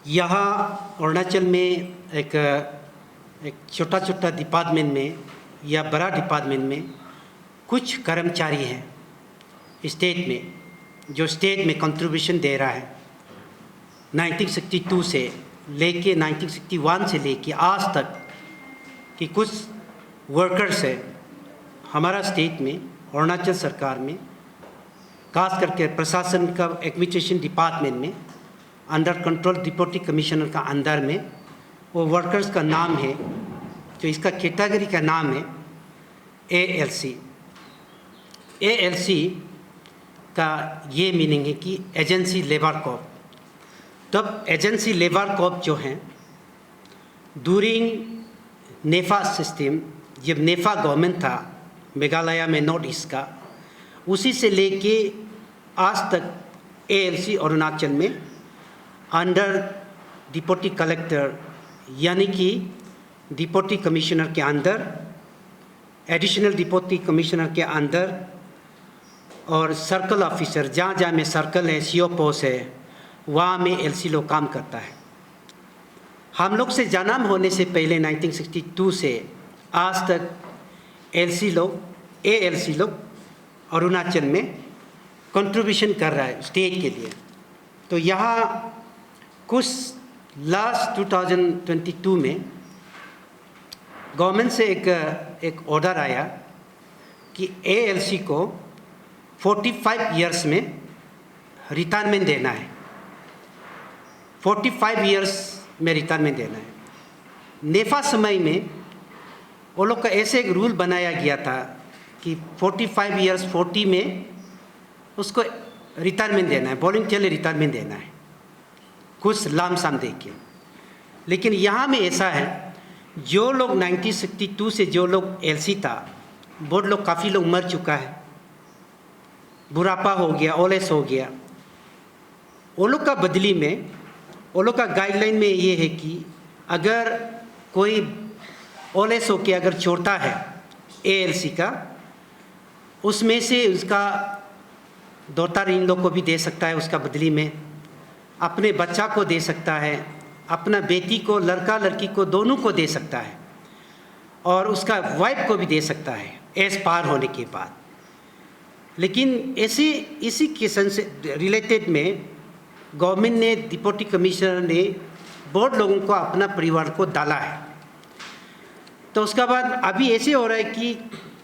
यहाँ अरुणाचल में एक छोटा छोटा डिपार्टमेंट में या बड़ा डिपार्टमेंट में कुछ कर्मचारी हैं स्टेट में, जो स्टेट में कंट्रीब्यूशन दे रहा है 1962 से लेके 1961 से लेके आज तक कि कुछ वर्कर्स है हमारा स्टेट में, अरुणाचल सरकार में, खास करके प्रशासन का एडमिनिस्ट्रेशन डिपार्टमेंट में अंडर कंट्रोल डिप्टी कमिश्नर का अंदर में वो वर्कर्स का नाम है, जो इसका कैटेगरी का नाम है ALC। ALC का ये मीनिंग है कि एजेंसी लेबर कॉर्प। तब एजेंसी लेबर कॉर्प जो हैं ड्यूरिंग नेफा सिस्टम, जब नेफा गवर्नमेंट था मेघालय में नॉर्थ ईस्ट का, उसी से लेके आज तक ALC अरुणाचल में अंडर डिप्टी कलेक्टर यानी कि डिप्टी कमिश्नर के अंदर, एडिशनल डिप्टी कमिश्नर के अंदर और सर्कल ऑफिसर, जहाँ जहाँ में सर्कल है, CO पोस्ट है, वहाँ में LC लोग काम करता है। हम लोग से जन्म होने से पहले 1962 से आज तक ALC लोग अरुणाचल में कंट्रीब्यूशन कर रहा है स्टेट के लिए। तो यहाँ कुछ लास्ट 2022 में गवर्नमेंट से एक ऑर्डर आया कि ALC को 45 इयर्स में रिटायरमेंट देना है, 45 इयर्स में रिटायरमेंट देना है। नेफा समय में वो लोग का ऐसे एक रूल बनाया गया था कि 45 इयर्स 40 में उसको रिटायरमेंट देना है, वॉलंटियरली रिटायरमेंट देना है, कुछ लामसाम दे के। लेकिन यहाँ में ऐसा है, जो लोग 1962 से जो लोग LC था, वो लोग काफ़ी लोग मर चुका है, बुढ़ापा हो गया, ओल्ड हो गया। वो लोग का बदली में वो लोग का गाइडलाइन में ये है कि अगर कोई ओल्ड हो के अगर छोड़ता है ALC का, उसमें से उसका daughter इन लोग को भी दे सकता है, उसका बदली में अपने बच्चा को दे सकता है, अपना बेटी को, लड़का लड़की को, दोनों को दे सकता है, और उसका वाइफ को भी दे सकता है एज पार होने के बाद। लेकिन इसी किस्म से रिलेटेड में गवर्नमेंट ने, डिप्टी कमिश्नर ने बहुत लोगों को अपना परिवार को डाला है। तो उसके बाद अभी ऐसे हो रहा है कि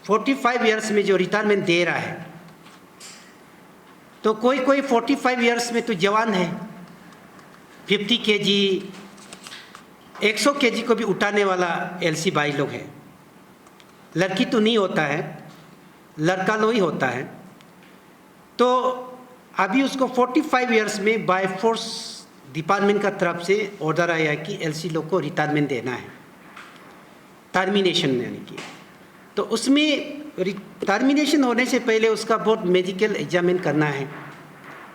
45 इयर्स में जो रिटायरमेंट दे रहा है, तो कोई 45 इयर्स में तो जवान है, 50 kg 100 kg को भी उठाने वाला LC भाई लोग हैं। लड़की तो नहीं होता है, लड़का लोग ही होता है। तो अभी उसको 45 इयर्स में बाय फोर्स डिपार्टमेंट का तरफ से ऑर्डर आया कि LC लोग को रिटायरमेंट देना है, टर्मिनेशन यानी कि। तो उसमें टर्मिनेशन होने से पहले उसका बहुत मेडिकल एग्जामिन करना है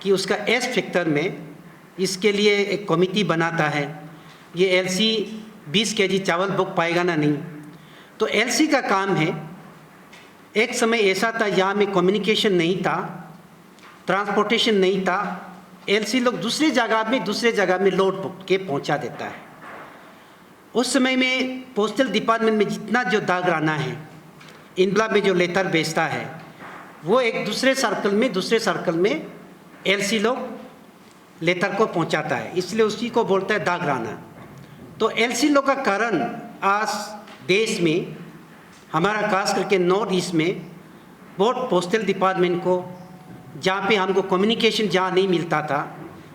कि उसका एज फैक्टर में, इसके लिए एक कमिटी बनाता है। ये LC 20 kg चावल बुक पाएगा ना नहीं। तो LC का काम है, एक समय ऐसा था यहाँ में कम्युनिकेशन नहीं था, ट्रांसपोर्टेशन नहीं था, LC लोग दूसरे जगह में लोड बुक के पहुँचा देता है। उस समय में पोस्टल डिपार्टमेंट में जितना जो दागराना है, इनबला में जो लेटर भेजता है, वो एक दूसरे सर्कल में LC लोग लेटर को पहुंचाता है, इसलिए उसी को बोलता है दागराना। तो LC लोग का कारण आज देश में हमारा खास करके नॉर्थ ईस्ट में बहुत पोस्टल डिपार्टमेंट को, जहाँ पे हमको कम्युनिकेशन जहाँ नहीं मिलता था,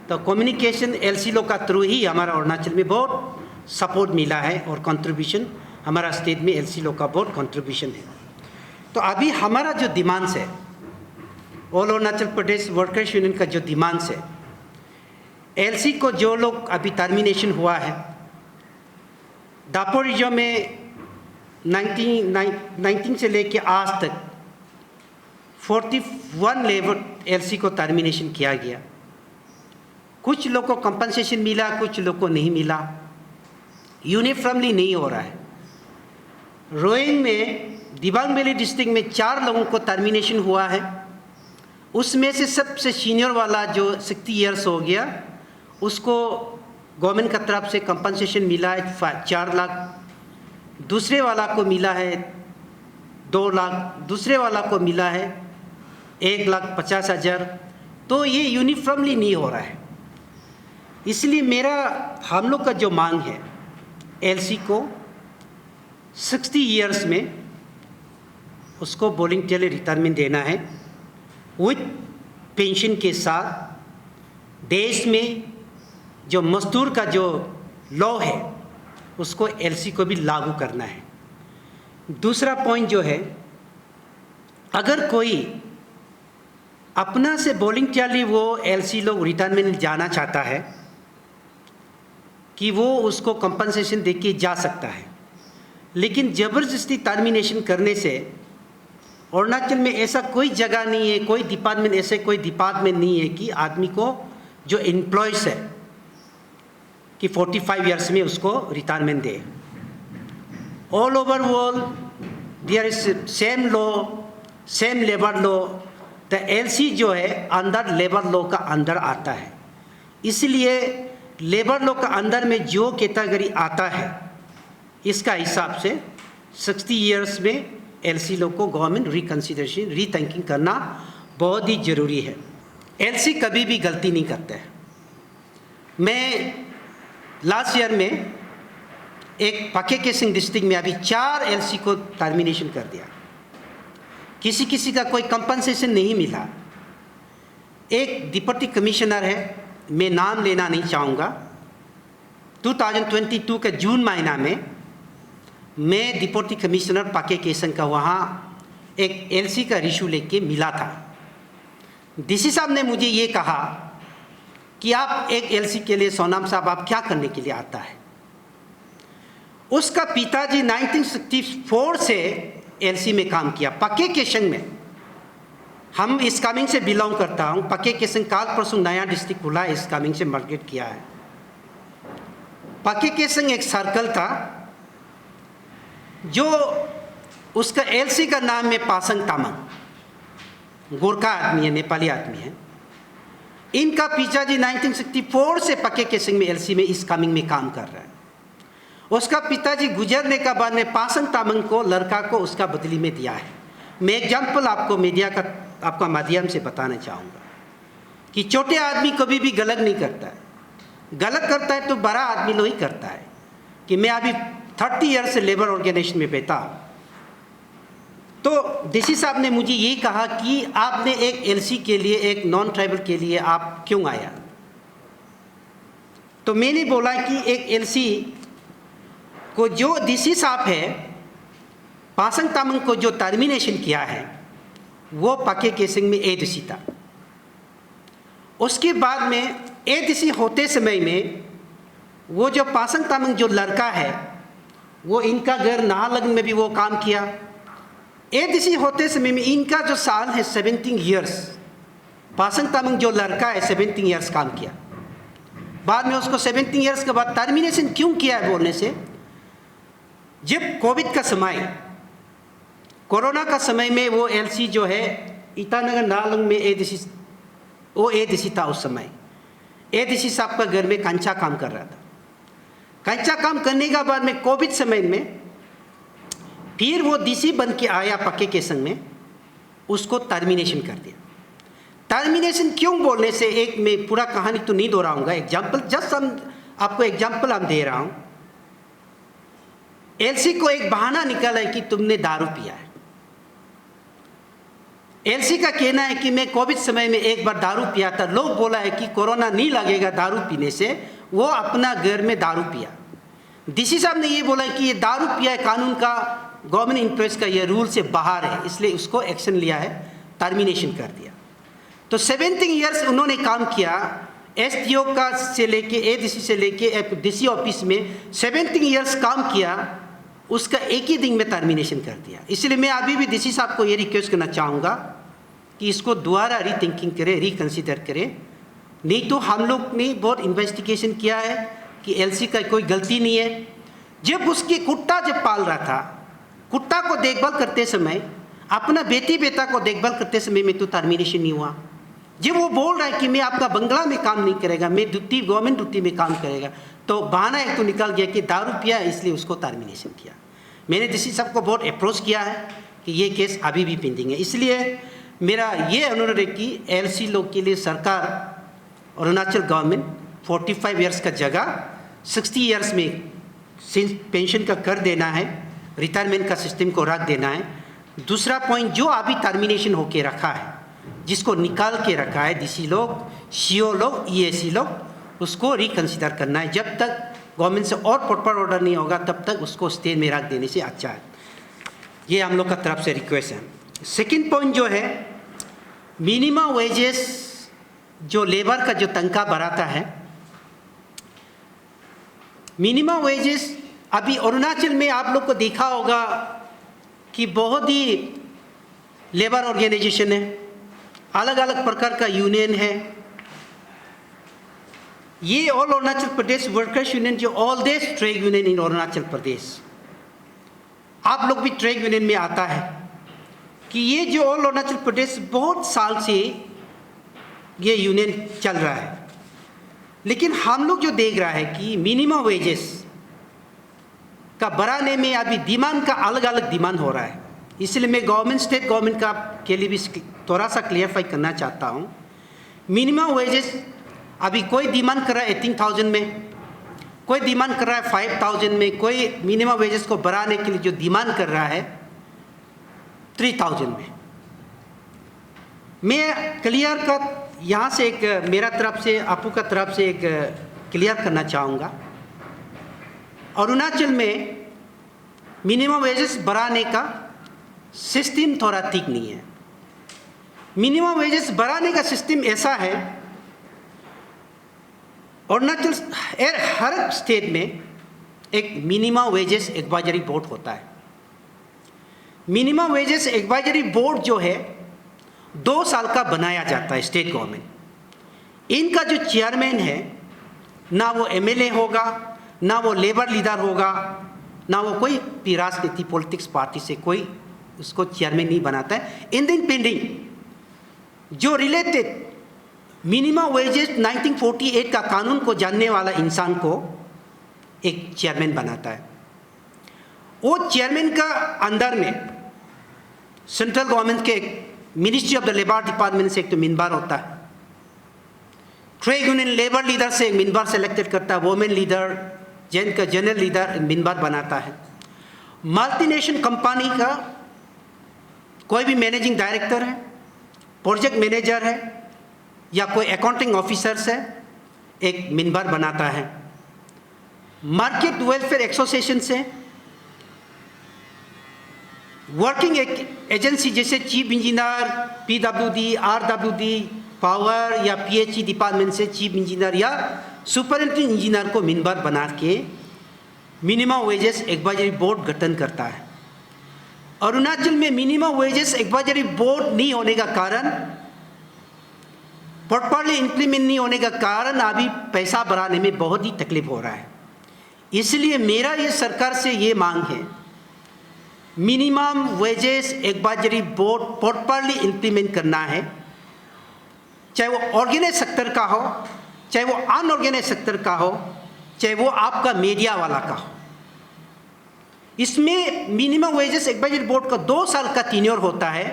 तो कम्युनिकेशन LC लोग का थ्रू ही हमारा अरुणाचल में बहुत सपोर्ट मिला है, और कंट्रीब्यूशन हमारा स्टेट में LC लोग का बहुत कंट्रीब्यूशन है। तो अभी हमारा जो डिमांड्स है, all Arunachal Pradesh workers union का जो डिमांड्स है, LC को जो लोग अभी टर्मिनेशन हुआ है, दापोरिजो में 19 से लेके आज तक 41 लेबर LC को टर्मिनेशन किया गया। कुछ लोग को कंपनसेशन मिला, कुछ लोग को नहीं मिला, यूनिफॉर्मली नहीं हो रहा है। रोइंग में दिबांग वैली डिस्ट्रिक्ट में 4 लोगों को टर्मिनेशन हुआ है। उसमें से सबसे सीनियर वाला जो 60 इयर्स हो गया, उसको गवर्नमेंट का तरफ से कंपनसेशन मिला है 4 लाख, दूसरे वाला को मिला है 2 लाख, दूसरे वाला को मिला है 1,50,000। तो ये यूनिफॉर्मली नहीं हो रहा है। इसलिए हम लोग का जो मांग है, एलसी को 60 इयर्स में उसको वॉलंटरी रिटायरमेंट देना है विथ पेंशन के साथ। देश में जो मजदूर का जो लॉ है उसको एलसी को भी लागू करना है। दूसरा पॉइंट जो है, अगर कोई अपना से वॉलंटरी वो एलसी लोग रिटायरमेंट जाना चाहता है कि वो उसको कंपनसेशन देके जा सकता है, लेकिन ज़बरदस्ती टर्मिनेशन करने से अरुणाचल में ऐसा कोई जगह नहीं है, कोई डिपार्टमेंट ऐसे कोई डिपार्टमेंट नहीं है कि आदमी को जो एम्प्लॉयज़ है कि 45 इयर्स में उसको रिटायरमेंट दे। All over world there is same law, same labour law. The LC जो है अंडर लेबर लॉ का अंदर आता है, इसलिए लेबर लॉ का अंदर में जो कैटेगरी आता है इसका हिसाब से 60 इयर्स में एलसी लोग को गवर्नमेंट रिकन्सिडरेशन रीथिंकिंग करना बहुत ही ज़रूरी है। एलसी कभी भी गलती नहीं करते हैं। मैं लास्ट ईयर में एक पाके केसिंग डिस्ट्रिक्ट में अभी 4 एलसी को टर्मिनेशन कर दिया। किसी का कोई कंपनसेशन नहीं मिला। एक डिप्टी कमिश्नर है, मैं नाम लेना नहीं चाहूँगा, 2022 के जून महीना में मैं डिप्टी कमिश्नर पाके केसंग का वहाँ एक एलसी का इशू लेके मिला था। डीसी साहब ने मुझे ये कहा कि आप एक एलसी के लिए सोनाम साहब आप क्या करने के लिए आता है। उसका पिताजी 1964 से एलसी में काम किया पाके केसंग में। हम इस कामिंग से बिलोंग करता हूँ। पाके केसंग काल परसों नया डिस्ट्रिक्ट खुला, इस कामिंग से मार्केट किया है। पाके केसंग एक सर्कल था जो उसका एलसी का नाम है पासंग तामांग, गोरखा आदमी है, नेपाली आदमी है। इनका पिताजी 1964 से पाके केसंग में एलसी में इस कामिंग में काम कर रहा है। उसका पिताजी गुजरने का बाद में पासंग तामांग को लड़का को उसका बदली में दिया है। मैं एग्जाम्पल आपको मीडिया का आपका माध्यम से बताना चाहूँगा कि छोटे आदमी कभी भी गलत नहीं करता है। गलत करता है तो बड़ा आदमी लोग ही करता है। कि मैं अभी 30 ईयर से लेबर ऑर्गेनाइजेशन में बैठा, तो डीसी साहब ने मुझे ये कहा कि आपने एक एलसी के लिए, एक नॉन ट्राइबल के लिए आप क्यों आया। तो मैंने बोला कि एक एलसी को जो डीसी साहब है पासंग तामांग को जो टर्मिनेशन किया है वो पाके केसंग में एडीसी था। उसके बाद में एडीसी होते समय में वो जो पासंग तामांग जो लड़का है वो इनका घर नाहरलगुन में भी वो काम किया। एडीसी होते समय में इनका जो साल है 17 इयर्स, पासंग तामांग जो लड़का है 17 इयर्स काम किया। बाद में उसको 17 इयर्स के बाद टर्मिनेशन क्यों किया है बोलने से, जब कोविड का समय, कोरोना का समय में वो एलसी जो है ईटानगर नाहरलगुन में एडीसी था उस समय। एडीसी साहब का घर में कंचा काम कर रहा था। कंचा काम करने के बाद में कोविड समय में फिर वो डीसी बन के आया पाके केसंग में, उसको टर्मिनेशन कर दिया। टर्मिनेशन क्यों बोलने से, एक मैं पूरा कहानी तो नहीं दोहराऊंगा, एग्जाम्पल जस्ट आपको एग्जाम्पल हम दे रहा हूँ। एलसी को एक बहाना निकाला है कि तुमने दारू पिया है। एलसी का कहना है कि मैं कोविड समय में एक बार दारू पिया था, लोग बोला है कि कोरोना नहीं लगेगा दारू पीने से, वो अपना घर में दारू पिया। डीसी साहब ने ये बोला कि ये दारू पिया है, कानून का, गवर्नमेंट इंटरेस्ट का ये रूल से बाहर है, इसलिए उसको एक्शन लिया है, टर्मिनेशन कर दिया। तो 17 इयर्स उन्होंने काम किया, एसडीओ का से लेके एडीसी से लेके डीसी ऑफिस में 17 इयर्स काम किया, उसका एक ही दिन में टर्मिनेशन कर दिया। इसलिए मैं अभी भी डीसी साहब को ये रिक्वेस्ट करना चाहूँगा कि इसको दोबारा रीथिंकिंग करें, रिकन्सिडर करें। नहीं तो हम लोग ने बहुत इन्वेस्टिगेशन किया है कि एलसी का कोई गलती नहीं है। जब उसकी कुत्ता जब पाल रहा था, कुत्ता को देखभाल करते समय, अपना बेटी बेटा को देखभाल करते समय में तो टर्मिनेशन नहीं हुआ। जब वो बोल रहा है कि मैं आपका बंगला में काम नहीं करेगा, मैं ड्यूटी गवर्नमेंट ड्यूटी में काम करेगा, तो बहाना एक तो निकल गया कि दारू पिया इसलिए उसको टर्मिनेशन किया। मैंने डीसी साहब को बहुत अप्रोच किया है कि ये केस अभी भी पेंडिंग है। इसलिए मेरा ये अनुरोध है कि एलसी लोग के लिए सरकार अरुणाचल गवर्नमेंट 45 ईयर्स का जगह 60 ईयर्स में पेंशन का कर देना है, रिटायरमेंट का सिस्टम को रख देना है। दूसरा पॉइंट, जो अभी टर्मिनेशन होके रखा है, जिसको निकाल के रखा है डीसी लोग, सीओ लोग, ईएसी लोग, उसको रिकंसिडर करना है। जब तक गवर्नमेंट से और प्रॉपर ऑर्डर नहीं होगा तब तक उसको स्टे में रख देने से अच्छा है। ये हम लोग का तरफ से रिक्वेस्ट है। सेकंड पॉइंट जो है, मिनिमम वेजेस जो लेबर का जो तनख्वाह बढ़ाता है, मिनिमम वेजेस अभी अरुणाचल में आप लोग को देखा होगा कि बहुत ही लेबर ऑर्गेनाइजेशन है, अलग अलग प्रकार का यूनियन है। ये all Arunachal Pradesh workers union, जो ऑल देश trade union in Arunachal Pradesh, आप लोग भी ट्रेड यूनियन में आता है कि ये जो ऑल अरुणाचल प्रदेश बहुत साल से ये यूनियन चल रहा है। लेकिन हम लोग जो देख रहा है कि मिनिमम वेजेस का बढ़ाने में अभी डिमांड का अलग अलग डिमांड हो रहा है। इसलिए मैं गवर्नमेंट, स्टेट गवर्नमेंट का के लिए भी थोड़ा सा क्लियरफाई करना चाहता हूँ। मिनिमम वेजेस अभी कोई डिमांड कर रहा है 18,000 में, कोई डिमांड कर रहा है 5,000 में, कोई मिनिमम वेजेस को बढ़ाने के लिए जो डिमांड कर रहा है 3,000 में। मैं क्लियर कट यहाँ से एक मेरा तरफ से, आपू का तरफ से एक क्लियर करना चाहूँगा, अरुणाचल में मिनिमम वेजेस बढ़ाने का सिस्टम थोड़ा ठीक नहीं है। मिनिमम वेजेस बढ़ाने का सिस्टम ऐसा है, अरुणाचल हर स्टेट में एक मिनिमम वेजेस एडवाइजरी बोर्ड होता है। मिनिमम वेजेस एडवाइजरी बोर्ड जो है 2 साल का बनाया जाता है स्टेट गवर्नमेंट। इनका जो चेयरमैन है, ना वो एमएलए होगा, ना वो लेबर लीडर होगा, ना वो कोई भी राजनीति पॉलिटिक्स पार्टी से कोई उसको चेयरमैन नहीं बनाता है। इन दिन पेंडिंग जो रिलेटेड मिनिमम वेजेस 1948 का कानून को जानने वाला इंसान को एक चेयरमैन बनाता है। वो चेयरमैन का अंदर में सेंट्रल गवर्नमेंट के ministry of the labour department से एक तो मेंबर होता है, ट्रेड यूनियन लेबर लीडर से मेंबर सेलेक्टेड करता है, वुमेन लीडर का जनरल लीडर मेंबर बनाता है। मल्टीनेशनल कंपनी का कोई भी मैनेजिंग डायरेक्टर है, प्रोजेक्ट मैनेजर है या कोई अकाउंटिंग ऑफिसर्स है, एक मेंबर बनाता है। मार्केट वेलफेयर एसोसिएशन से वर्किंग एजेंसी जैसे chief engineer, PWD, RWD, power या पीएचई डिपार्टमेंट से चीफ इंजीनियर या सुपरिटेंडेंट इंजीनियर को मेंबर बना के मिनिमम वेजेस एडवाइजरी बोर्ड गठन करता है। अरुणाचल में मिनिमम वेजेस एडवाइजरी बोर्ड नहीं होने का कारण, प्रॉपर्ली इंप्लीमेंट नहीं होने का कारण अभी पैसा बढ़ाने में बहुत ही तकलीफ हो रहा है। इसलिए मेरा ये सरकार से ये मांग है, minimum wages advisory board properly implement करना है, चाहे वो ऑर्गेनाइज सेक्टर का हो, चाहे वो अनऑर्गेनाइज सेक्टर का हो, चाहे वो आपका मीडिया वाला का हो। इसमें मिनिमम वेजेस एडवाइजरी बोर्ड का 2 साल का टीन्योर होता है।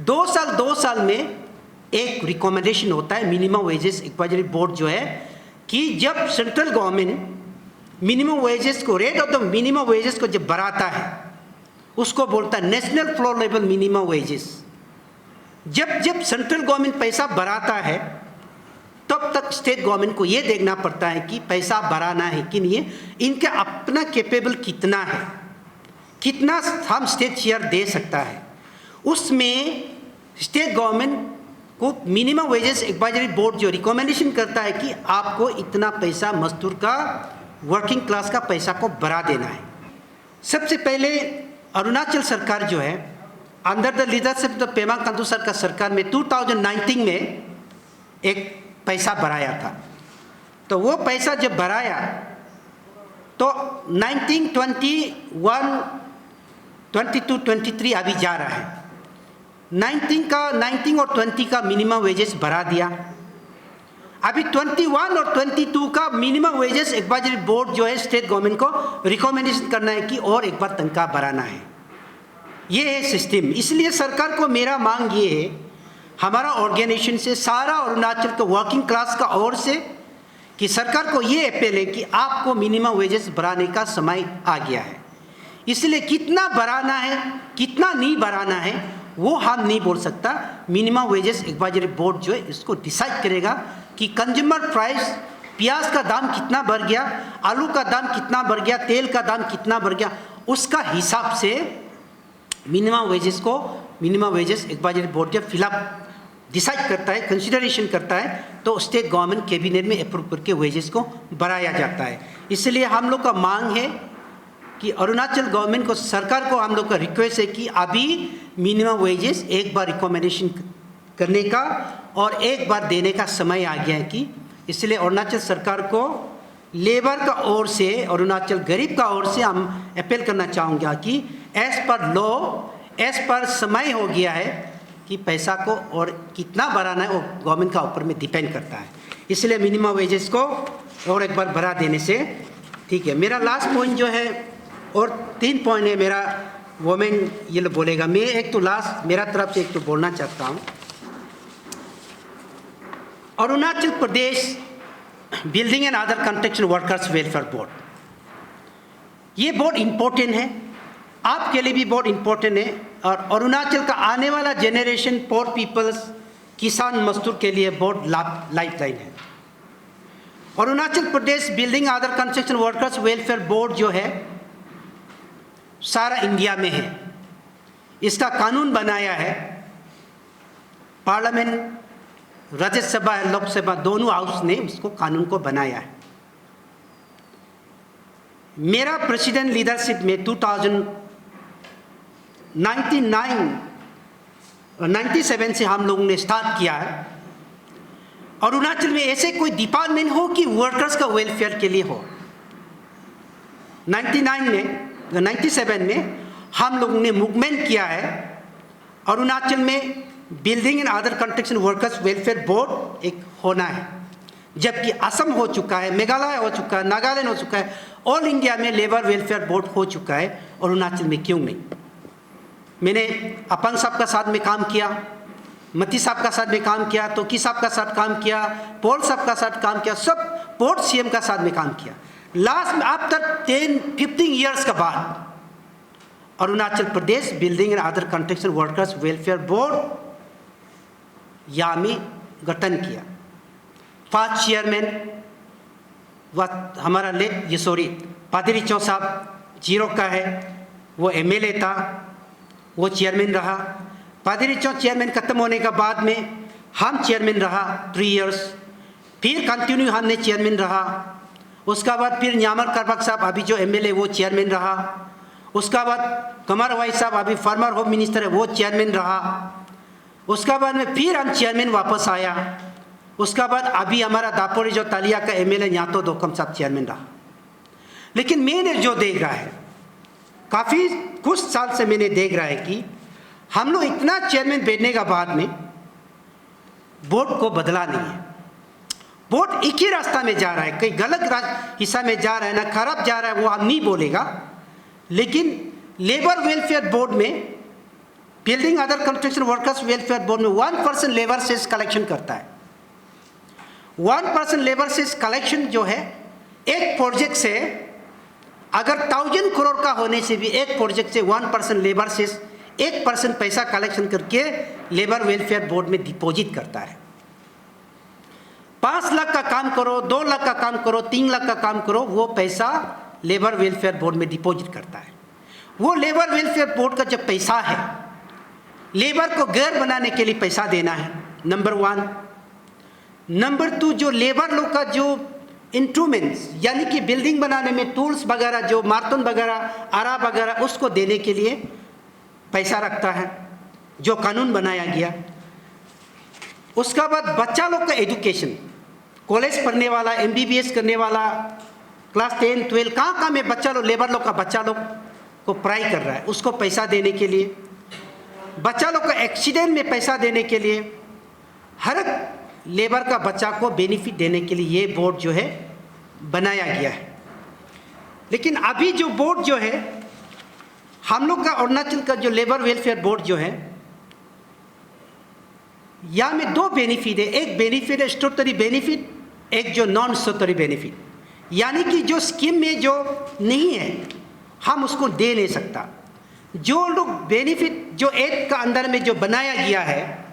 2 साल में एक रिकमेंडेशन होता है मिनिमम वेजेस एडवाइजरी बोर्ड जो है, कि जब सेंट्रल गवर्नमेंट मिनिमम वेजेस को, rate of the minimum wages को जब बढ़ाता है, उसको बोलता है national floor level minimum wages. जब सेंट्रल गवर्नमेंट पैसा बढ़ाता है तब तक स्टेट गवर्नमेंट को ये देखना पड़ता है कि पैसा बढ़ाना है कि नहीं है, इनका अपना कैपेबल कितना है, कितना हम स्टेट शेयर दे सकता है। उसमें स्टेट गवर्नमेंट को मिनिमम वेजेस एडवाइजरी बोर्ड जो रिकमेंडेशन करता है कि आपको इतना पैसा मजदूर का, वर्किंग क्लास का पैसा को बढ़ा देना है। सबसे पहले अरुणाचल सरकार जो है, under the leadership of Pema Khandu sir का सरकार में 2019 में एक पैसा बढ़ाया था। तो वो पैसा जब बढ़ाया तो 19, 21, 22, 23 अभी जा रहा है। 19 और 20 का मिनिमम वेजेस बढ़ा दिया। अभी 21 और 22 का मिनिमम वेजेस एडवाइजरी बोर्ड जो है स्टेट गवर्नमेंट को रिकमेंडेशन करना है कि और एक बार तनख्वाह बढ़ाना है। ये है सिस्टम। इसलिए सरकार को मेरा मांग ये है, हमारा ऑर्गेनाइजेशन से, सारा अरुणाचल के वर्किंग क्लास का ओर से, कि सरकार को ये अपील है कि आपको मिनिमम वेजेस बढ़ाने का समय आ गया है। इसलिए कितना बढ़ाना है कितना नहीं बढ़ाना है वो हम नहीं बोल सकता। मिनिमम वेजेस एडवाइजरी बोर्ड जो है इसको डिसाइड करेगा कि कंज्यूमर प्राइस, प्याज का दाम कितना बढ़ गया, आलू का दाम कितना बढ़ गया, तेल का दाम कितना बढ़ गया, उसका हिसाब से मिनिमम वेजेस एडवाइजरी बोर्ड जब फिलअप डिसाइड करता है, कंसिडरेशन करता है, तो स्टेट गवर्नमेंट कैबिनेट में अप्रूव करके वेजेस को बढ़ाया जाता है। इसलिए हम लोग का मांग है कि अरुणाचल गवर्नमेंट को, सरकार को हम लोग का रिक्वेस्ट है कि अभी मिनिमम वेजेस एक बार रिकमेंडेशन करने का और एक बार देने का समय आ गया है कि इसलिए अरुणाचल सरकार को लेबर का ओर से, अरुणाचल गरीब का ओर से हम अपील करना चाहूँगा कि as per law, as per समय हो गया है कि पैसा को और कितना बढ़ाना है वो गवर्नमेंट का ऊपर में डिपेंड करता है। इसलिए मिनिमम वेजेस को और एक बार बढ़ा देने से ठीक है। मेरा लास्ट पॉइंट जो है, और 3 पॉइंट है मेरा, वोमेन ये लोग बोलेगा, मैं एक तो लास्ट मेरा तरफ से एक तो बोलना चाहता हूँ। Arunachal Pradesh building and other construction workers welfare board, ये बहुत इम्पोर्टेंट है, आपके लिए भी बहुत इम्पोर्टेंट है, और अरुणाचल का आने वाला जेनरेशन, पोर पीपल्स, किसान मजदूर के लिए बहुत लाइफ लाइन है। Arunachal Pradesh building other construction workers welfare board जो है सारा इंडिया में है। इसका कानून बनाया है पार्लियामेंट, राज्यसभा और लोकसभा दोनों हाउस ने उसको कानून को बनाया है। मेरा प्रेसिडेंट लीडरशिप में 1997 से हम लोगों ने स्टार्ट किया है। अरुणाचल में ऐसे कोई डिपार्टमेंट हो कि वर्कर्स का वेलफेयर के लिए हो। 97 में हम लोगों ने मूवमेंट किया है, अरुणाचल में building and other construction workers welfare board एक होना है। जबकि असम हो चुका है, मेघालय हो चुका है, नागालैंड हो चुका है, ऑल इंडिया में लेबर वेलफेयर बोर्ड हो चुका है, अरुणाचल में क्यों नहीं? मैंने अपन साहब का साथ में काम किया, मती साहब का साथ में काम किया, तोकी साहब का साथ काम किया, पॉल साहब का साथ काम किया, सब बोर्ड सीएम का साथ में काम किया। लास्ट में आफ्टर 10-15 ईयर्स के बाद Arunachal Pradesh building and other construction workers welfare board यहाँ में गठन किया। फर्स्ट चेयरमैन हमारा पादरी चौ साहब जीरो का है, वो एमएलए था, वो चेयरमैन रहा। पादरी चौ चेयरमैन खत्म होने के बाद में हम चेयरमैन रहा 3 इयर्स, फिर कंटिन्यू हमने चेयरमैन रहा। उसका बाद फिर न्यामर करबक साहब अभी जो एमएलए वो चेयरमैन रहा। उसका बाद कमर वाई साहब अभी फॉर्मर होम मिनिस्टर है वो चेयरमैन रहा। उसका बाद में फिर हम चेयरमैन वापस आया। उसका बाद अभी हमारा दापोरी जो तालिया का एमएलए न्यातो दोकम साहब चेयरमैन रहा। लेकिन मैंने जो देख रहा है, काफ़ी कुछ साल से मैंने देख रहा है कि हम लोग इतना चेयरमैन बैठने के बाद में बोर्ड को बदला नहीं है। बोर्ड एक ही रास्ता में जा रहा है, कहीं गलत हिस्सा में जा रहा है ना खराब जा रहा है वो हम नहीं बोलेगा। लेकिन लेबर वेलफेयर बोर्ड में, building other construction workers welfare board में 1% लेबर सेस कलेक्शन करता है। 1% लेबर सेस कलेक्शन जो है एक प्रोजेक्ट से, अगर 1000 करोड़ का होने से भी एक प्रोजेक्ट से 1% लेबर सेस 1% पैसा कलेक्शन करके लेबर वेलफेयर बोर्ड में डिपॉजिट करता है। 5 लाख का काम करो, 2 लाख का काम करो, 3 लाख का काम करो, वो पैसा लेबर वेलफेयर बोर्ड में डिपॉजिट करता है। वो लेबर वेलफेयर बोर्ड का जो पैसा है, लेबर को घर बनाने के लिए पैसा देना है, नंबर 1। नंबर 2, जो लेबर लोग का जो इंस्ट्रूमेंट्स यानी कि बिल्डिंग बनाने में टूल्स वगैरह, जो मार्तन वगैरह, आरा वगैरह, उसको देने के लिए पैसा रखता है, जो कानून बनाया गया। उसका बाद बच्चा लोग का एजुकेशन, कॉलेज पढ़ने वाला, एमबीबीएस करने वाला, क्लास 10, 12, कहाँ में बच्चा लोग, लेबर लोग का बच्चा लोग को पढ़ाई कर रहा है, उसको पैसा देने के लिए। बच्चा लोग को एक्सीडेंट में पैसा देने के लिए, हर लेबर का बच्चा को बेनिफिट देने के लिए ये बोर्ड जो है बनाया गया है। लेकिन अभी जो बोर्ड जो है हम लोग का अरुणाचल का जो लेबर वेलफेयर बोर्ड जो है, यहाँ में दो बेनिफिट है। एक बेनिफिट है स्टैट्यूटरी बेनिफिट, एक जो नॉन स्टैट्यूटरी बेनिफिट, यानी कि जो स्कीम में जो नहीं है हम उसको दे नहीं सकता। जो लोग बेनिफिट जो एक्ट का अंदर में जो बनाया गया है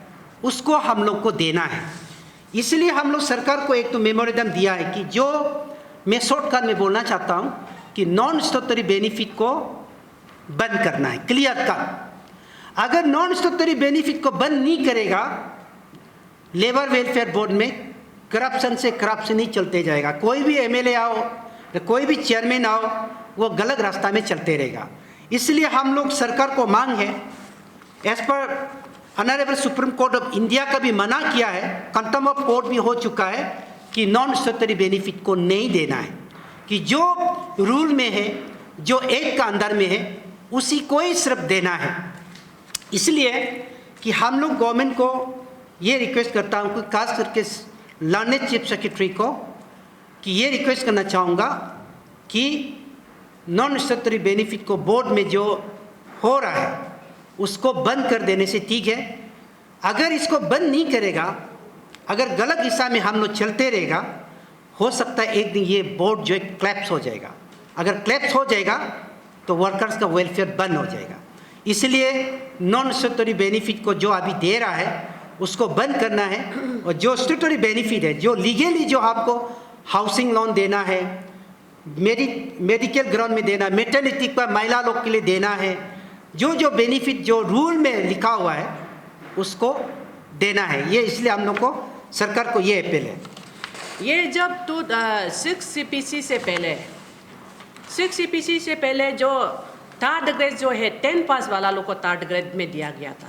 उसको हम लोग को देना है। इसलिए हम लोग सरकार को एक तो मेमोरेंडम दिया है कि जो मैं शॉर्टकट में बोलना चाहता हूँ कि नॉन स्टैट्यूटरी बेनिफिट को बंद करना है, क्लियर कट। अगर नॉन स्टैट्यूटरी बेनिफिट को बंद नहीं करेगा, लेबर वेलफेयर बोर्ड में करप्शन से करप्शन ही चलते जाएगा। कोई भी एमएलए आओ या कोई भी चेयरमैन आओ, वो गलत रास्ता में चलते रहेगा। इसलिए हम लोग सरकार को मांग है, as per honourable supreme court of India का भी मना किया है, कंटेम्प्ट ऑफ कोर्ट भी हो चुका है कि नॉन स्टैट्यूटरी बेनिफिट को नहीं देना है, कि जो रूल में है, जो एक्ट का अंदर में है उसी को ही सिर्फ देना है। इसलिए कि हम लोग गवर्नमेंट को ये रिक्वेस्ट करता हूँ कि खास करके लर्नेड चीफ सेक्रेटरी को कि ये रिक्वेस्ट करना चाहूँगा कि नॉन स्टैट्यूटरी बेनिफिट को बोर्ड में जो हो रहा है उसको बंद कर देने से ठीक है। अगर इसको बंद नहीं करेगा, अगर गलत दिशा में हम लोग चलते रहेगा, हो सकता है एक दिन ये बोर्ड जो है क्लैप्स हो जाएगा। अगर क्लैप्स हो जाएगा तो वर्कर्स का वेलफेयर बंद हो जाएगा। इसलिए नॉन स्टैट्यूटरी बेनिफिट को जो अभी दे रहा है उसको बंद करना है, और जो स्टैट्यूटरी बेनिफिट है, जो लीगली जो आपको हाउसिंग लोन देना है, मेडिकल ग्राउंड में देना, मेटर्निटी पर महिला लोग के लिए देना है, जो जो बेनिफिट जो रूल में लिखा हुआ है उसको देना है। ये इसलिए हम लोग को सरकार को ये अपील है। ये जब 6 CPC से पहले जो थर्ड ग्रेड जो है 10 पास वाला लोग को थर्ड ग्रेड में दिया गया था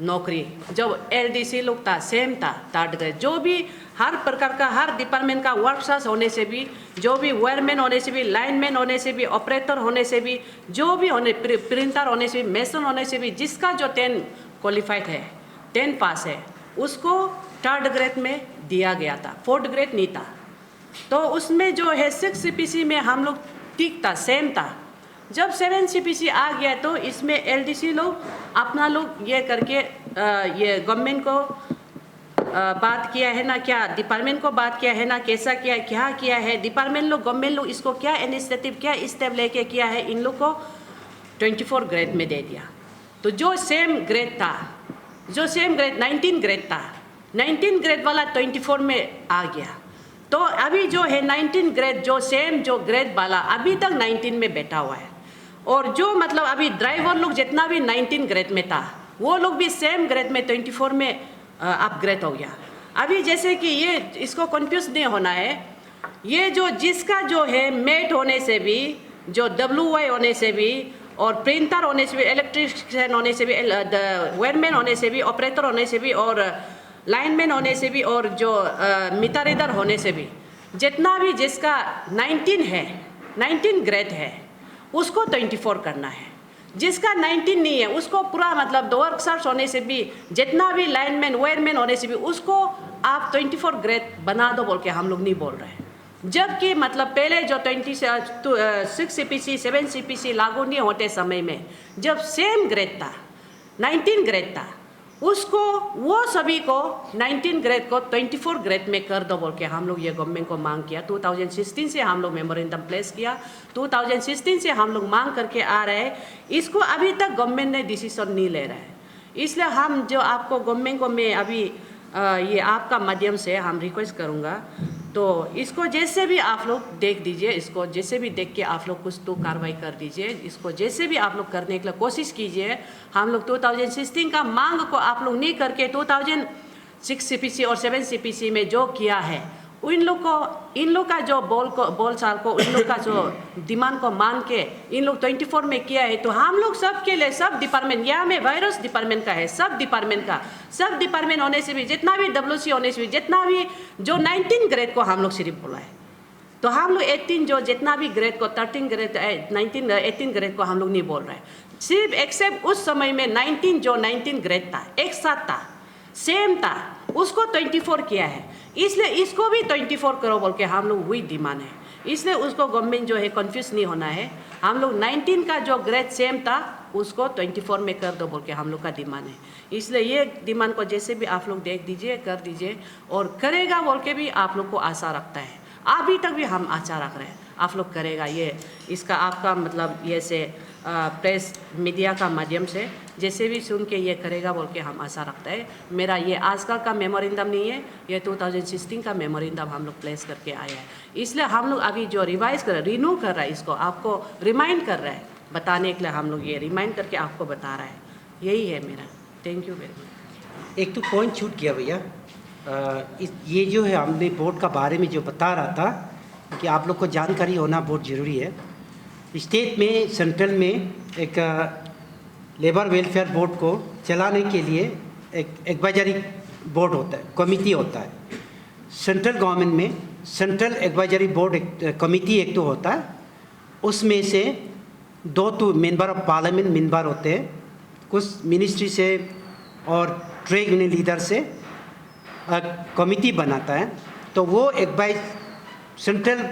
नौकरी। जब LDC लोग था सेम था थर्ड ग्रेड। जो भी हर प्रकार का हर डिपार्टमेंट का वर्कर्स होने से भी, जो भी वायरमैन होने से भी, लाइनमैन होने से भी, ऑपरेटर होने से भी, जो भी होने प्रिंटर होने से भी, मेसन होने से भी, जिसका जो 10 क्वालिफाइड है 10 पास है उसको थर्ड ग्रेड में दिया गया था, फोर्थ ग्रेड नहीं था। तो उसमें जो है 6 CPC में हम लोग ठीक था, सेम था। जब 7 CPC आ गया तो इसमें LDC लोग अपना लोग ये करके ये गवर्नमेंट को बात किया है ना, क्या डिपार्टमेंट को बात किया है ना, कैसा किया क्या किया है डिपार्टमेंट लोग, गवर्नमेंट लोग इसको क्या इनिशिएटिव क्या स्टेप लेके किया है, इन लोग को 24 ग्रेड में दे दिया। तो जो सेम ग्रेड था, जो सेम ग्रेड 19 ग्रेड था, 19 ग्रेड वाला 24 में आ गया। तो अभी जो है 19 ग्रेड जो सेम जो ग्रेड वाला अभी तक 19 में बैठा हुआ है। और जो मतलब अभी ड्राइवर लोग जितना भी 19 ग्रेड में था वो लोग भी सेम ग्रेड में 24 में अपग्रेड हो गया। अभी जैसे कि ये इसको कंफ्यूज नहीं होना है, ये जो जिसका जो है मेट होने से भी, जो WY होने से भी, और प्रिंटर होने से भी, इलेक्ट्रिशियन होने से भी, वायरमैन होने से भी, ऑपरेटर होने से भी, और लाइनमैन होने से भी, और जो मीटर रीडर होने से भी, जितना भी जिसका 19 है, 19 ग्रेड है उसको 24 करना है। जिसका 19 नहीं है उसको पूरा मतलब दो वर्कर्स होने से भी, जितना भी लाइनमैन वायरमैन होने से भी उसको आप 24 ग्रेड बना दो बोल के हम लोग नहीं बोल रहे हैं। जबकि मतलब पहले जो 6 CPC 7 CPC लागू नहीं होते समय में जब सेम ग्रेड था 19 ग्रेड था, उसको वो सभी को 19 ग्रेड को 24 ग्रेड में कर दो बोल के हम लोग ये गवर्नमेंट को मांग किया। 2016 से हम लोग मेमोरेंडम प्लेस किया, 2016 से हम लोग मांग करके आ रहे हैं। इसको अभी तक गवर्नमेंट ने डिसीजन नहीं ले रहा है। इसलिए हम जो आपको गवर्नमेंट को मैं अभी ये आपका माध्यम से हम रिक्वेस्ट करूँगा, तो इसको जैसे भी आप लोग देख दीजिए, इसको जैसे भी देख के आप लोग कुछ तो कार्रवाई कर दीजिए, इसको जैसे भी आप लोग करने के लिए कोशिश कीजिए। हम लोग 2016 का मांग को आप लोग नहीं करके 2006 CPC और 7 CPC में जो किया है इन लोग का जो बोल चाल को, इन लोग का जो डिमांड को मान के इन लोग 24 में किया है। तो हम लोग सब के लिए सब डिपार्टमेंट, यहाँ में वायरस डिपार्टमेंट का है, सब डिपार्टमेंट होने से भी, जितना भी WC होने से भी, जितना भी जो 19 ग्रेड को हम लोग सिर्फ बोला है, तो हम लोग 18 जो जितना भी ग्रेड को 13 ग्रेड 18 ग्रेड को हम लोग नहीं बोल रहे हैं, सिर्फ एक्सेप्ट उस समय में 19 ग्रेड था, एक साथ था, सेम था, उसको 24 किया है, इसलिए इसको भी 24 करो बोल के हम लोग वही डिमांड है। इसलिए उसको गवर्नमेंट जो है कंफ्यूज नहीं होना है, हम लोग 19 का जो ग्रेड सेम था उसको 24 में कर दो बोल के हम लोग का डिमांड है। इसलिए ये डिमांड को जैसे भी आप लोग देख दीजिए, कर दीजिए, और करेगा बोल के भी आप लोग को आशा रखता है। अभी तक भी हम आशा रख रहे हैं आप लोग करेगा, ये इसका आपका मतलब ये से प्रेस मीडिया का माध्यम से जैसे भी सुन के ये करेगा बोल के हम आशा रखता है। मेरा ये आजकल का मेमोरेंडम नहीं है, ये 2016 का मेमोरेंडम हम लोग प्लेस करके आया है। इसलिए हम लोग अभी जो रिवाइज कर रहे हैं, रिन्यू कर रहा है, इसको आपको रिमाइंड कर रहा है, बताने के लिए हम लोग ये रिमाइंड करके आपको बता रहा है। यही है मेरा। Thank you very much. एक तो पॉइंट छूट गया भैया, ये जो है हमने बोर्ड का बारे में जो बता रहा था कि आप लोग को जानकारी होना बहुत ज़रूरी है। स्टेट में, सेंट्रल में एक लेबर वेलफेयर बोर्ड को चलाने के लिए एक एडवाइजरी बोर्ड होता है, कमिटी होता है। सेंट्रल गवर्नमेंट में सेंट्रल एडवाइजरी बोर्ड कमिटी एक तो होता है, उसमें से 2 तो मेंबर ऑफ पार्लियामेंट मेंबर होते हैं, कुछ मिनिस्ट्री से और ट्रेड यूनियन लीडर से कमिटी बनाता है। तो वो advice central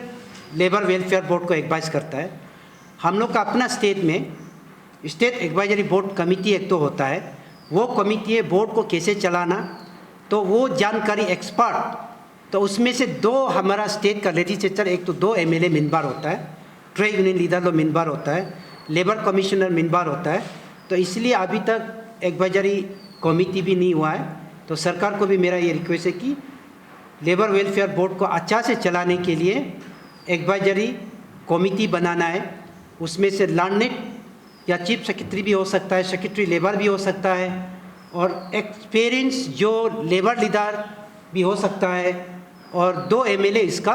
labour welfare board को एडवाइस करता है। हम लोग का अपना स्टेट में स्टेट एडवाइजरी बोर्ड कमिटी एक तो होता है, वो कमिटी बोर्ड को कैसे चलाना, तो वो जानकारी एक्सपर्ट, तो उसमें से 2 हमारा स्टेट का लेजिस्लेचर, एक तो 2 MLA मेंबर होता है, ट्रेड यूनियन लीडर लो मेंबर होता है, लेबर कमिश्नर मेंबर होता है। तो इसलिए अभी तक एडवाइजरी कमिटी भी नहीं हुआ है। तो सरकार को भी मेरा ये रिक्वेस्ट है कि लेबर वेलफेयर बोर्ड को अच्छा से चलाने के लिए एडवाइजरी कमिटी बनाना है। उसमें से लर्नेड या चीफ सेक्रेटरी भी हो सकता है, सेक्रेटरी लेबर भी हो सकता है, और एक्सपीरियंस जो लेबर लीडर भी हो सकता है, और 2 MLA इसका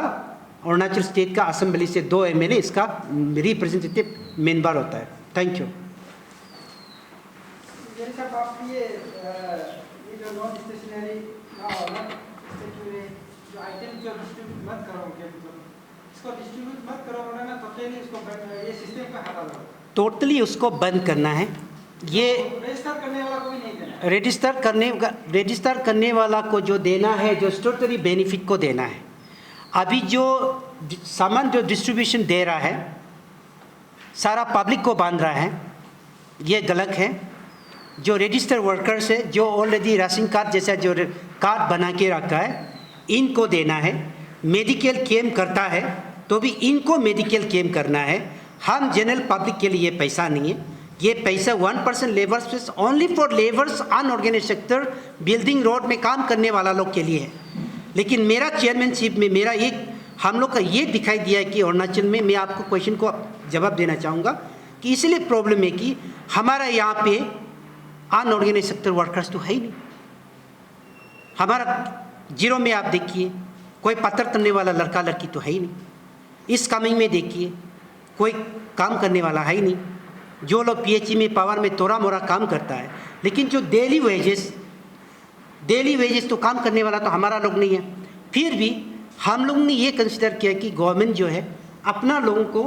अरुणाचल स्टेट का असेंबली से 2 MLA इसका रिप्रेजेंटेटिव मेंबर होता है। Thank you. जो नॉन स्टेशनरी जो आइटम जो डिस्ट्रीब्यूट मत करोगे, इसको डिस्ट्रीब्यूट मत करोगे ना, तो नहीं इसको ये सिस्टम का हटा दो, टोटली उसको बंद करना है। ये रजिस्टर करने वाला कोई नहीं देना, रजिस्टर करने वाला को जो देना है, जो स्टैट्यूटरी बेनिफिट को देना है। अभी जो सामान जो डिस्ट्रीब्यूशन दे रहा है सारा पब्लिक को बांध रहा है, ये गलत है। जो रजिस्टर वर्कर्स है, जो ऑलरेडी राशन कार्ड जैसा जो कार्ड बना के रखा है, इनको देना है। मेडिकल क्लेम करता है तो भी इनको मेडिकल क्लेम करना है। हम जनरल पब्लिक के लिए पैसा नहीं है, ये पैसा 1% labours only for labours unorganised sector, building road में काम करने वाला लोग के लिए है। लेकिन मेरा चेयरमैनशिप में मेरा एक हम लोग का ये दिखाई दिया है कि अरुणाचल में, मैं आपको क्वेश्चन को जवाब देना चाहूँगा कि इसलिए प्रॉब्लम है कि हमारा यहाँ पे अनऑर्गेनाइज्ड सेक्टर वर्कर्स तो है ही नहीं। हमारा जीरो में आप देखिए, कोई पत्थर तलने वाला लड़का लड़की तो है ही नहीं। इस कमिंग में देखिए, कोई काम करने वाला है ही नहीं। जो लोग PHE में पावर में तोड़ा मोड़ा काम करता है, लेकिन जो डेली वेजेस तो काम करने वाला तो हमारा लोग नहीं है। फिर भी हम लोग ने ये कंसिडर किया कि गवर्नमेंट जो है अपना लोगों को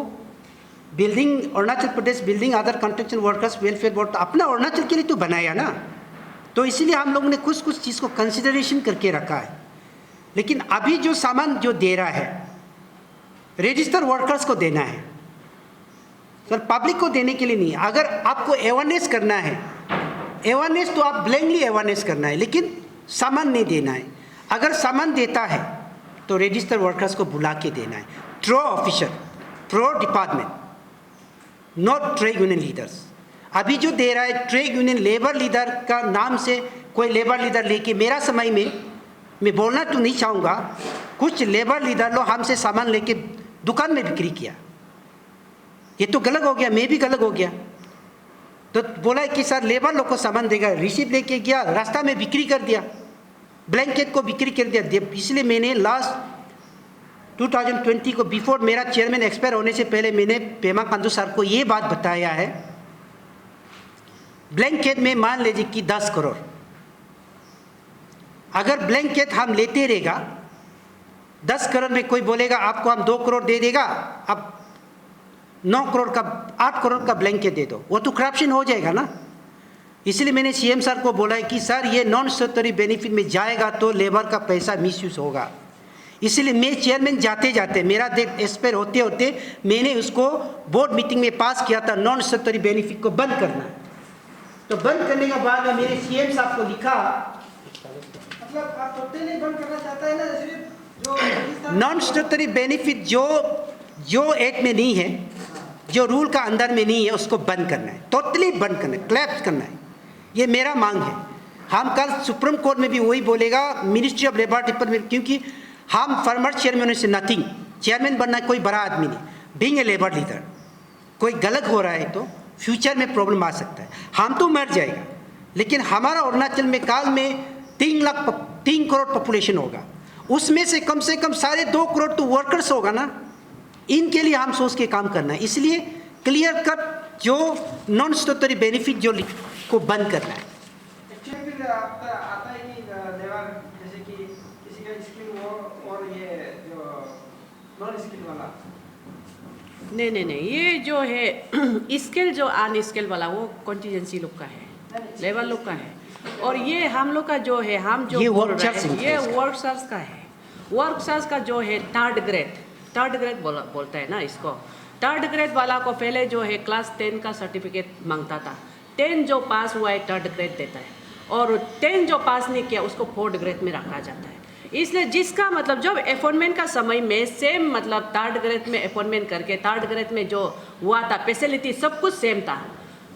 building, Arunachal Pradesh building other construction workers welfare board तो अपना अरुणाचल के लिए तो बनाया ना, तो इसीलिए हम लोगों ने कुछ चीज़ को कंसिडरेशन करके रखा है। लेकिन अभी जो सामान जो दे रहा है रजिस्टर वर्कर्स को देना है सर, पब्लिक को देने के लिए नहीं। अगर आपको अवेयरनेस करना है, अवेयरनेस तो आप ब्लैंकली अवेयरनेस करना है, लेकिन सामान नहीं देना है। अगर सामान देता है तो रजिस्टर वर्कर्स को बुला के देना है, ट्रो ऑफिसर, ट्रो department, not trade union leaders. अभी जो दे रहा है ट्रेड यूनियन लेबर लीडर का नाम से कोई लेबर लीडर लेके, मेरा समय में मैं बोलना तो नहीं चाहूँगा, कुछ लेबर लीडर लोग हमसे सामान लेके दुकान में बिक्री किया, ये तो गलत हो गया, मैं भी गलत हो गया। तो बोला कि सर लेबर लोग को सामान देगा, रिसीव लेके गया, रास्ता में बिक्री कर दिया, ब्लैंकेट को बिक्री कर दिया। इसलिए मैंने लास्ट 2020 को, बिफोर मेरा चेयरमैन एक्सपायर होने से पहले, मैंने पेमा खांडू सर को ये बात बताया है, ब्लैंकेट में मान लीजिए कि 10 करोड़, अगर ब्लैंकेट हम लेते रहेगा 10 करोड़ में कोई बोलेगा आपको हम 2 करोड़ दे देगा, अब 9 करोड़ का 8 करोड़ का ब्लैंकेट दे दो, वो तो करप्शन हो जाएगा ना। इसलिए मैंने सीएम सर को बोला है कि सर ये नॉन स्टैट्यूटरी बेनिफिट में जाएगा तो लेबर का पैसा मिसयूज होगा। इसलिए मैं चेयरमैन जाते जाते मेरा डेट एक्सपायर होते होते मैंने उसको बोर्ड मीटिंग में पास किया था, नॉन स्टैट्यूटरी बेनिफिट को बंद करना है। तो बंद करने के बाद में मेरे सीएम साहब को लिखा, मतलब आप टोटली बंद करना चाहता है ना, सिर्फ जो नॉन स्टैट्यूटरी बेनिफिट जो एक्ट में नहीं है, जो रूल का अंदर में नहीं है, उसको बंद करना है, टोटली बंद करना है, क्लैप्स करना है। ये मेरा मांग है। हम कल सुप्रीम कोर्ट में भी वही बोलेगा, मिनिस्ट्री ऑफ लेबर डिपार्टमेंट, क्योंकि हम फार्मर चेयरमैन से नथिंग, चेयरमैन बनना कोई बड़ा आदमी नहीं, बीइंग ए लेबर लीडर कोई गलत हो रहा है तो फ्यूचर में प्रॉब्लम आ सकता है। हम तो मर जाएगा, लेकिन हमारा अरुणाचल में काल में 3 करोड़ पॉपुलेशन होगा, उसमें से कम 2.5 करोड़ तो वर्कर्स होगा ना। इनके लिए हम सोच के काम करना है। इसलिए क्लियर कट जो नॉन स्टैट्यूटरी बेनिफिट जो को बंद करना है। एक्चुअली फिर आपका आता ही नहीं लेबर, जैसे कि किसी का स्किल हो और ये जो नॉन स्किल वाला। नहीं, ये जो है स्किल जो अन स्किल वाला वो कॉन्टीजेंसी लोग का है, लेबर लोग का है। और ये हम लोग का जो है, हम जो ये बोल रहे workers हैं, ये वर्कर्स का है। वर्कर्स का जो है थर्ड ग्रेड बोलता है ना इसको। थर्ड ग्रेड वाला को पहले जो है क्लास 10 का सर्टिफिकेट मांगता था, 10 जो पास हुआ है थर्ड ग्रेड देता है, और 10 जो पास नहीं किया उसको फोर्थ ग्रेड में रखा जाता है। इसलिए जिसका मतलब जब अपॉइंटमेंट का समय में सेम मतलब थर्ड ग्रेड में अपॉइंटमेंट करके थर्ड ग्रेड में जो हुआ था फैसिलिटी सब कुछ सेम था,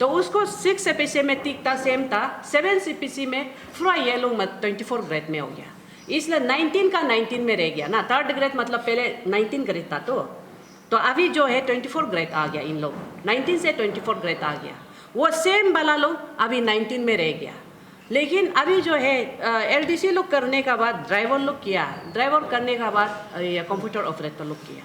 तो उसको 6 CPC में टिकता सेम था, 7 CPC में पूरा ये लोग 24 ग्रेड में हो गया। इसलिए 19 का 19 में रह गया ना। थर्ड ग्रेड मतलब पहले 19 ग्रेड था, तो अभी जो है 24 ग्रेड आ गया। इन लोग 19 से 24 ग्रेड आ गया, वो सेम वाला लोग अभी 19 में रह गया। लेकिन अभी जो है LDC लोग करने का बाद ड्राइवर लोग किया, ड्राइवर करने का बाद कंप्यूटर ऑपरेटर लोग किया।